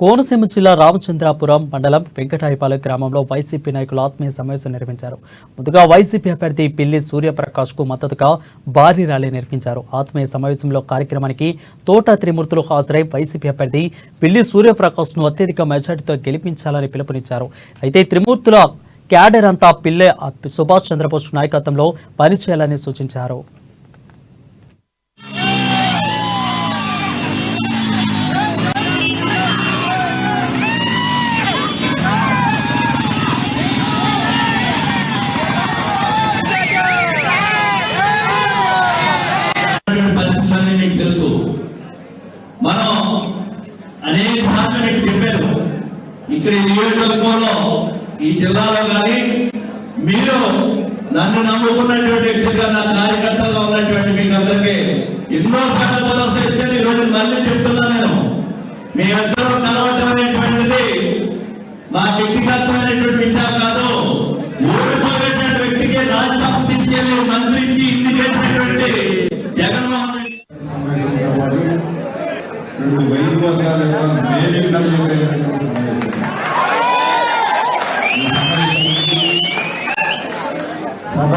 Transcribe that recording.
కోనసీమ జిల్లా రామచంద్రాపురం మండలం వెంకటాయపాలెం గ్రామంలో వైసీపీ నాయకులు ఆత్మీయ సమావేశం నిర్వహించారు. ముందుగా వైసీపీ అభ్యర్థి పిల్లి సూర్యప్రకాష్ కు మద్దతుగా భారీ ర్యాలీ నిర్వహించారు. ఆత్మీయ సమావేశంలో కార్యక్రమానికి తోట త్రిమూర్తులు హాజరై వైసీపీ అభ్యర్థి పిల్లి సూర్యప్రకాష్ ను అత్యధిక మెజార్టీతో గెలిపించాలని పిలుపునిచ్చారు. అయితే త్రిమూర్తుల క్యాడర్ అంతా పిల్లె సుభాష్ చంద్రబోస్ నాయకత్వంలో పనిచేయాలని సూచించారు. మనం అనేక సార్లు మీకు చెప్పారు, ఇక్కడ ఈ నియోజకవర్గంలో ఈ జిల్లాలో కానీ మీరు నన్ను నమ్ముకున్నటువంటి వ్యక్తిగా నా కార్యకర్తలుగా ఉన్నటువంటి మీకు అందరికీ ఎన్నో సార్లు భరోసా ఇచ్చాను. ఈరోజు మళ్ళీ చెప్తున్నా, నేను మీ అందరూ కలవటం అనేటువంటిది మా వ్యక్తిగతమైనటువంటి విషయం కాదు. ఓడిపోయినటువంటి వ్యక్తికి రాజ్యసభ తీసుకెళ్లి మంత్రించి ఇన్ని చేసినటువంటి జగన్మోహన్ రెడ్డి సభ